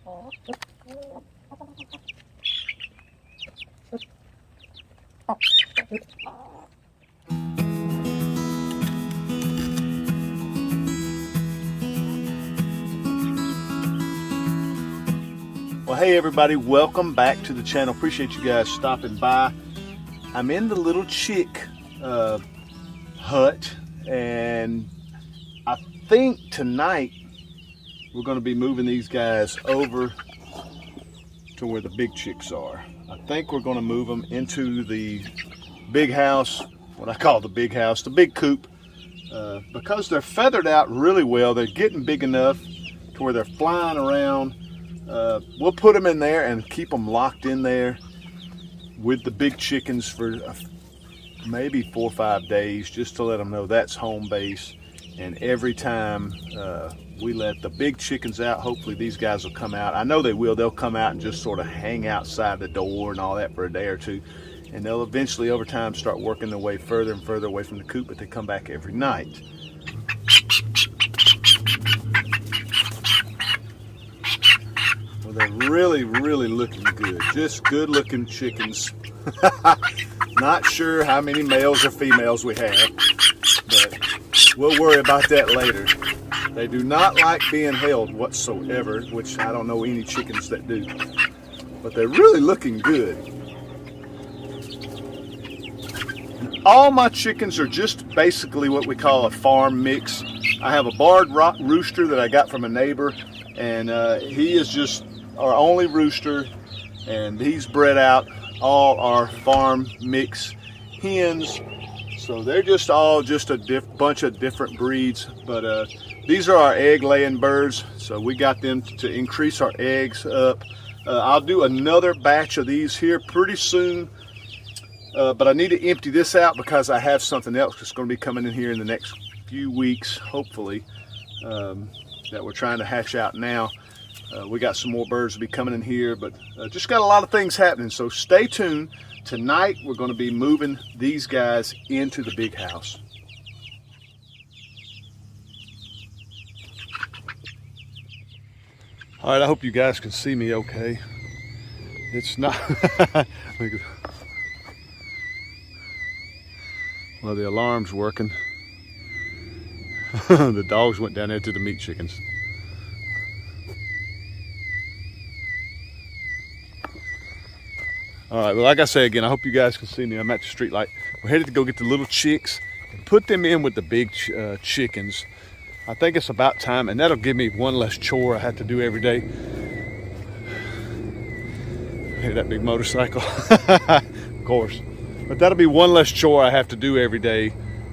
Well, hey everybody, welcome back to the channel. Appreciate you guys stopping by. I'm in the little chick hut, and I think tonight we're going to be moving these guys over to where the big chicks are. I think we're going to move them into the big house, what I call the big house, the big coop, because they're feathered out really well. They're getting big enough to where they're flying around. We'll put them in there and keep them locked in there with the big chickens for maybe 4 or 5 days, just to let them know that's home base. And every time we let the big chickens out, hopefully these guys will come out. I know they will. They'll come out and just sort of hang outside the door and all that for a day or two. And they'll eventually, over time, start working their way further and further away from the coop, but they come back every night. Well, they're really, really looking good. Just good looking chickens. Not sure how many males or females we have, but we'll worry about that later. They do not like being held whatsoever, which I don't know any chickens that do, but they're really looking good. All my chickens are just basically what we call a farm mix. I have a barred rooster that I got from a neighbor, and he is just our only rooster, and he's bred out all our farm mix hens. So they're just all just a bunch of different breeds, but these are our egg laying birds, so we got them to increase our eggs up. I'll do another batch of these here pretty soon, but I need to empty this out because I have something else that's going to be coming in here in the next few weeks, hopefully, that we're trying to hatch out now. We got some more birds to be coming in here, but just got a lot of things happening, so stay tuned. Tonight we're going to be moving these guys into the big house. All right, I hope you guys can see me okay. It's not well, the alarm's working. The dogs went down there to the meat chickens. All right, well, like I say again, I hope you guys can see me. I'm at the street light. We're headed to go get the little chicks and put them in with the big chickens. I think it's about time, and that'll give me one less chore I have to do every day. Hear that big motorcycle? Of course. But that'll be one less chore I have to do every day.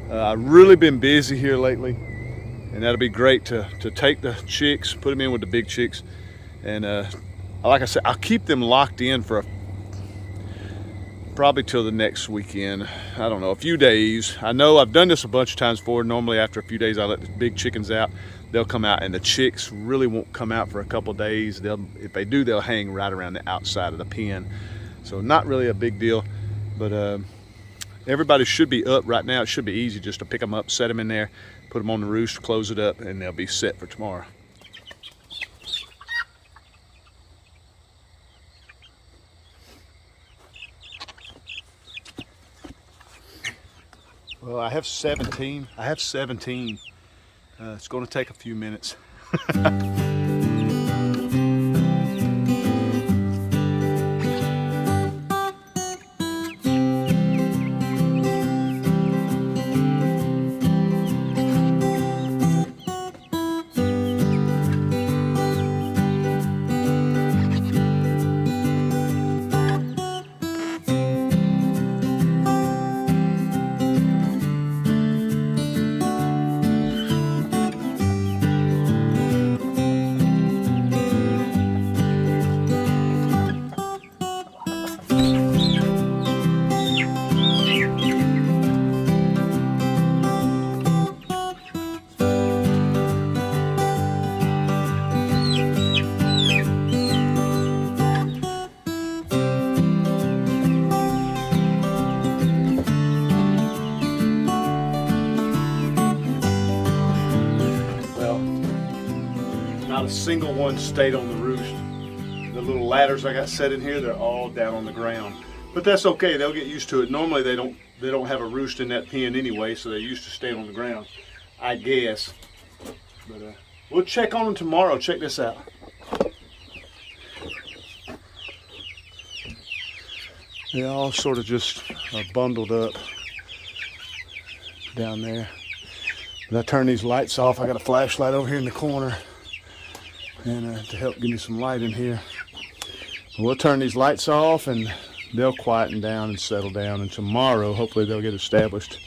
I've really been busy here lately, and that'll be great to take the chicks, put them in with the big chicks, and like I said, I'll keep them locked in for probably till the next weekend. I don't know, a few days. I know I've done this a bunch of times before. Normally after a few days I let the big chickens out. They'll come out, and the chicks really won't come out for a couple of days. If they do, they'll hang right around the outside of the pen. So not really a big deal, but everybody should be up right now. It should be easy just to pick them up, set them in there, put them on the roost, close it up, and they'll be set for tomorrow. Well, I have 17. It's going to take a few minutes. Not a single one stayed on the roost. the little ladders I got set in here, they're all down on the ground. But that's okay, they'll get used to it. Normally they don't have a roost in that pen anyway, so they're used to staying on the ground, I guess. But we'll check on them tomorrow. Check this out. They all sort of just are bundled up down there. When I turn these lights off, I got a flashlight over here in the corner, and to help give me some light in here. We'll turn these lights off and they'll quieten down and settle down, and tomorrow hopefully they'll get established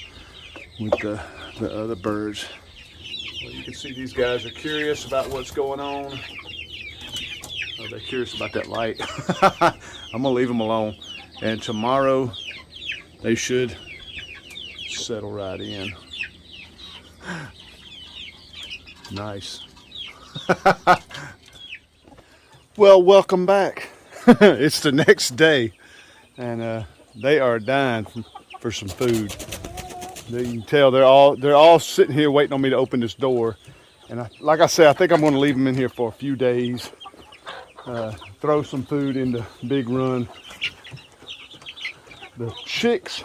with the other birds. Well, you can see these guys are curious about what's going on. Oh, they're curious about that light. I'm gonna leave them alone, and tomorrow they should settle right in. Nice. Well, welcome back. It's the next day, and they are dying for some food. You can tell they're all sitting here waiting on me to open this door. And like I said, I think I'm going to leave them in here for a few days. Throw some food into Big Run. The chicks,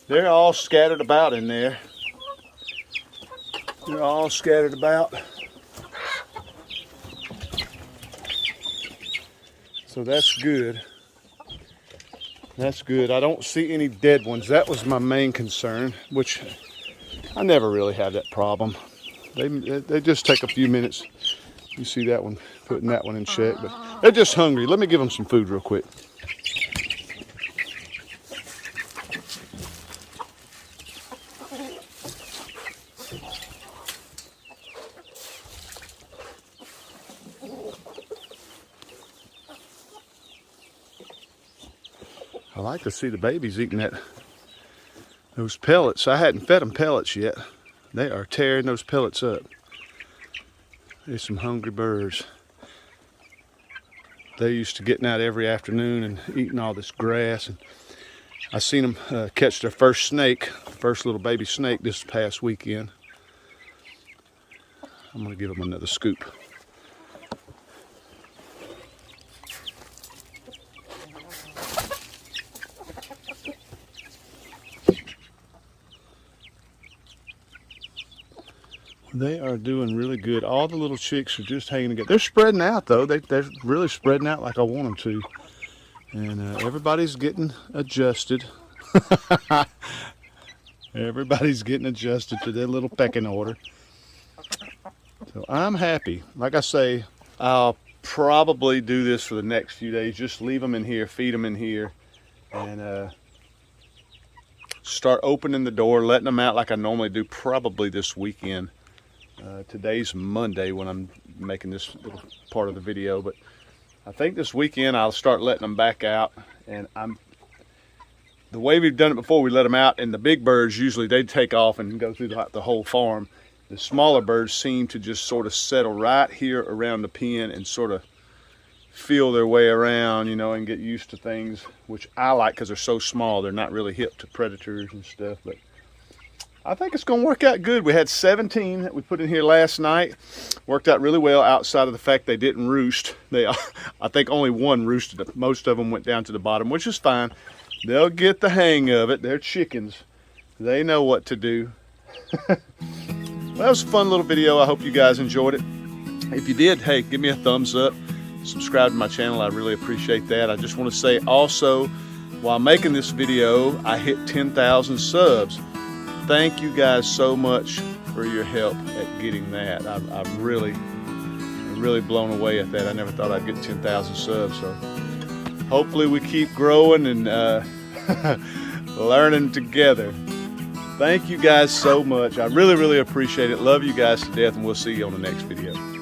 they're all scattered about in there. They're all scattered about. So that's good. That's good. I don't see any dead ones. That was my main concern, which I never really had that problem. They just take a few minutes. You see that one, putting that one in check, but they're just hungry. Let me give them some food real quick. I like to see the babies eating those pellets. I hadn't fed them pellets yet. They are tearing those pellets up. There's some hungry birds. They're used to getting out every afternoon and eating all this grass. And I seen them catch their first snake, first little baby snake this past weekend. I'm gonna give them another scoop. They are doing really good. All the little chicks are just hanging together. They're spreading out though. They're really spreading out like I want them to. And everybody's getting adjusted. Everybody's getting adjusted to their little pecking order. So I'm happy. Like I say, I'll probably do this for the next few days. Just leave them in here, feed them in here, and start opening the door, letting them out like I normally do probably this weekend. Today's Monday when I'm making this little part of the video, but I think this weekend I'll start letting them back out. And the way we've done it before, we let them out, and the big birds usually they take off and go through the whole farm. The smaller birds seem to just sort of settle right here around the pen and sort of feel their way around, you know, and get used to things, which I like because they're so small. They're not really hip to predators and stuff, but I think it's going to work out good. We had 17 that we put in here last night. Worked out really well outside of the fact they didn't roost. I think only one roosted. Most of them went down to the bottom, which is fine. They'll get the hang of it. They're chickens. They know what to do. Well, that was a fun little video. I hope you guys enjoyed it. If you did, hey, give me a thumbs up. Subscribe to my channel. I really appreciate that. I just want to say also, while making this video, I hit 10,000 subs. Thank you guys so much for your help at getting that. I'm really blown away at that. I never thought I'd get 10,000 subs. So hopefully we keep growing and learning together. Thank you guys so much. I really appreciate it. Love you guys to death, and we'll see you on the next video.